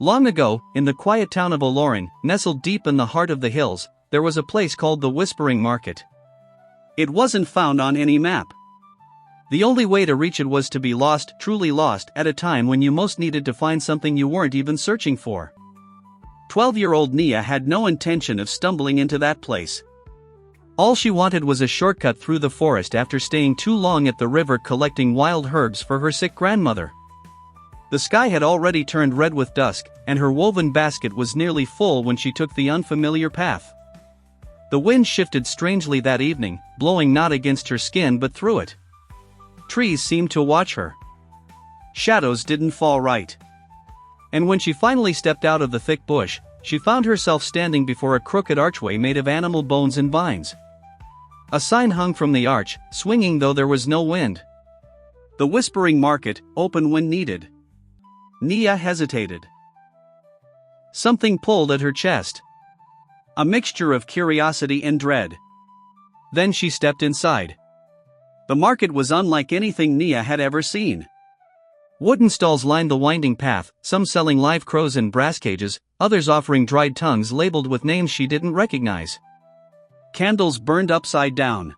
Long ago, in the quiet town of Olorun, nestled deep in the heart of the hills, there was a place called the Whispering Market. It wasn't found on any map. The only way to reach it was to be lost, truly lost, at a time when you most needed to find something you weren't even searching for. 12-year-old Nia had no intention of stumbling into that place. All she wanted was a shortcut through the forest after staying too long at the river collecting wild herbs for her sick grandmother. The sky had already turned red with dusk, and her woven basket was nearly full when she took the unfamiliar path. The wind shifted strangely that evening, blowing not against her skin but through it. Trees seemed to watch her. Shadows didn't fall right. And when she finally stepped out of the thick bush, she found herself standing before a crooked archway made of animal bones and vines. A sign hung from the arch, swinging though there was no wind. The Whispering Market, open when needed. Nia hesitated. Something pulled at her chest. A mixture of curiosity and dread. Then she stepped inside. The market was unlike anything Nia had ever seen. Wooden stalls lined the winding path, some selling live crows in brass cages, others offering dried tongues labeled with names she didn't recognize. Candles burned upside down.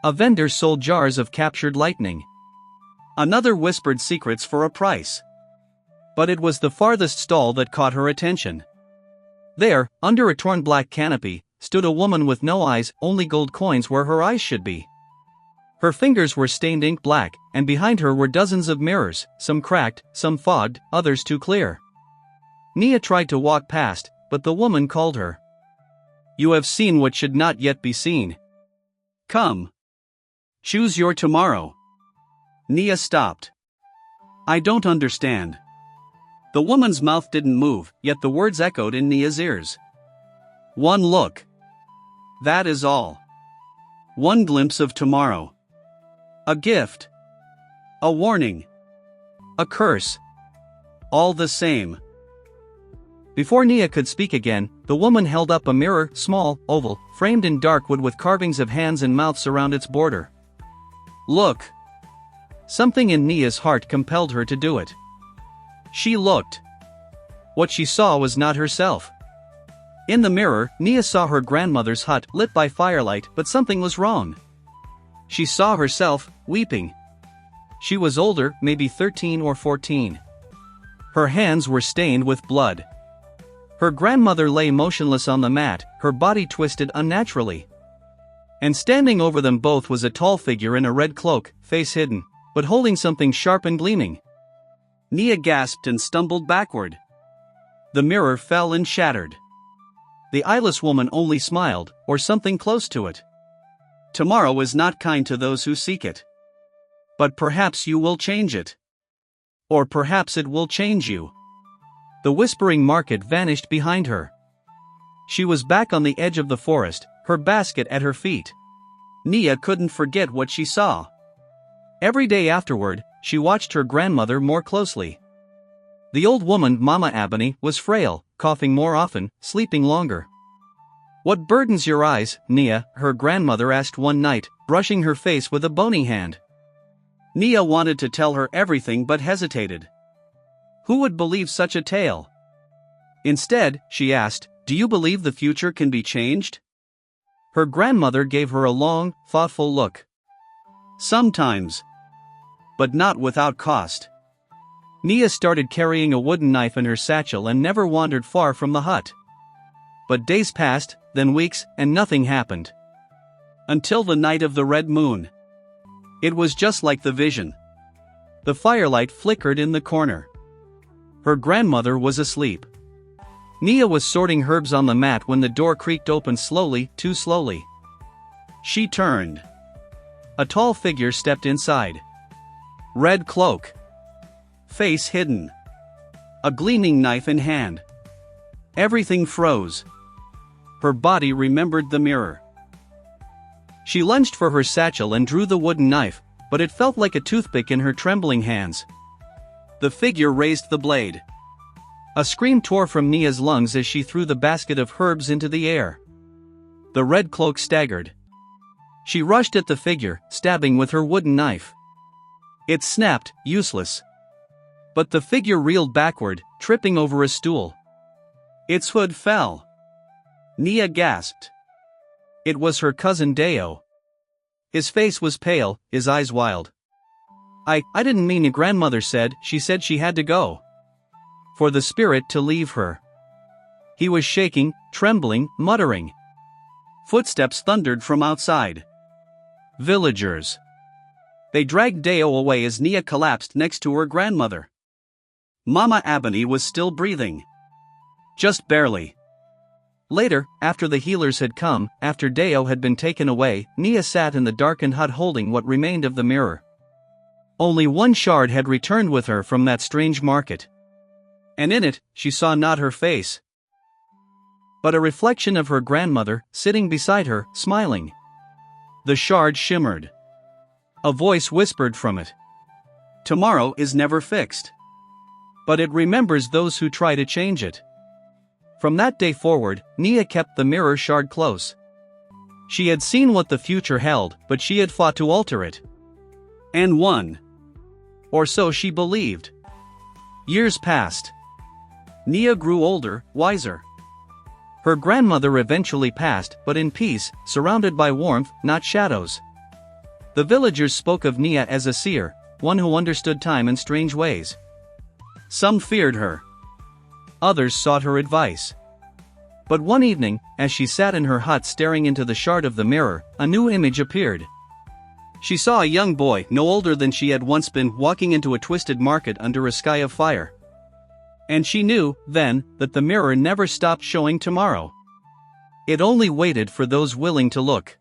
A vendor sold jars of captured lightning. Another whispered secrets for a price. But it was the farthest stall that caught her attention. There, under a torn black canopy, stood a woman with no eyes, only gold coins where her eyes should be. Her fingers were stained ink black, and behind her were dozens of mirrors, some cracked, some fogged, others too clear. Nia tried to walk past, but the woman called her. "You have seen what should not yet be seen. Come. Choose your tomorrow." Nia stopped. "I don't understand." The woman's mouth didn't move, yet the words echoed in Nia's ears. "One look. That is all. One glimpse of tomorrow. A gift. A warning. A curse. All the same." Before Nia could speak again, the woman held up a mirror, small, oval, framed in dark wood with carvings of hands and mouths around its border. "Look." Something in Nia's heart compelled her to do it. She looked. What she saw was not herself. In the mirror, Nia saw her grandmother's hut lit by firelight, but something was wrong. She saw herself, weeping. She was older, maybe 13 or 14. Her hands were stained with blood. Her grandmother lay motionless on the mat, her body twisted unnaturally. And standing over them both was a tall figure in a red cloak, face hidden, but holding something sharp and gleaming. Nia gasped and stumbled backward. The mirror fell and shattered. The eyeless woman only smiled, or something close to it. "Tomorrow is not kind to those who seek it. But perhaps you will change it. Or perhaps it will change you." The Whispering Market vanished behind her. She was back on the edge of the forest, her basket at her feet. Nia couldn't forget what she saw. Every day afterward, she watched her grandmother more closely. The old woman, Mama Abony, was frail, coughing more often, sleeping longer. "What burdens your eyes, Nia?" her grandmother asked one night, brushing her face with a bony hand. Nia wanted to tell her everything but hesitated. Who would believe such a tale? Instead, she asked, "Do you believe the future can be changed?" Her grandmother gave her a long, thoughtful look. "Sometimes. But not without cost." Nia started carrying a wooden knife in her satchel and never wandered far from the hut. But days passed, then weeks, and nothing happened. Until the night of the red moon. It was just like the vision. The firelight flickered in the corner. Her grandmother was asleep. Nia was sorting herbs on the mat when the door creaked open slowly, too slowly. She turned. A tall figure stepped inside. Red cloak. Face hidden. A gleaming knife in hand. Everything froze. Her body remembered the mirror. She lunged for her satchel and drew the wooden knife, but it felt like a toothpick in her trembling hands. The figure raised the blade. A scream tore from Nia's lungs as she threw the basket of herbs into the air. The red cloak staggered. She rushed at the figure, stabbing with her wooden knife. It snapped, useless. But the figure reeled backward, tripping over a stool. Its hood fell. Nia gasped. It was her cousin Deo. His face was pale, his eyes wild. I didn't mean it, grandmother said. She said she had to go. For the spirit to leave her. He was shaking, trembling, muttering. Footsteps thundered from outside. Villagers. They dragged Deo away as Nia collapsed next to her grandmother. Mama Abani was still breathing. Just barely. Later, after the healers had come, after Deo had been taken away, Nia sat in the darkened hut holding what remained of the mirror. Only one shard had returned with her from that strange market. And in it, she saw not her face, but a reflection of her grandmother, sitting beside her, smiling. The shard shimmered. A voice whispered from it. Tomorrow is never fixed. But it remembers those who try to change it. From that day forward, Nia kept the mirror shard close. She had seen what the future held, but she had fought to alter it. And won. Or so she believed. Years passed. Nia grew older, wiser. Her grandmother eventually passed, but in peace, surrounded by warmth, not shadows. The villagers spoke of Nia as a seer, one who understood time in strange ways. Some feared her. Others sought her advice. But one evening, as she sat in her hut staring into the shard of the mirror, a new image appeared. She saw a young boy, no older than she had once been, walking into a twisted market under a sky of fire. And she knew, then, that the mirror never stopped showing tomorrow. It only waited for those willing to look.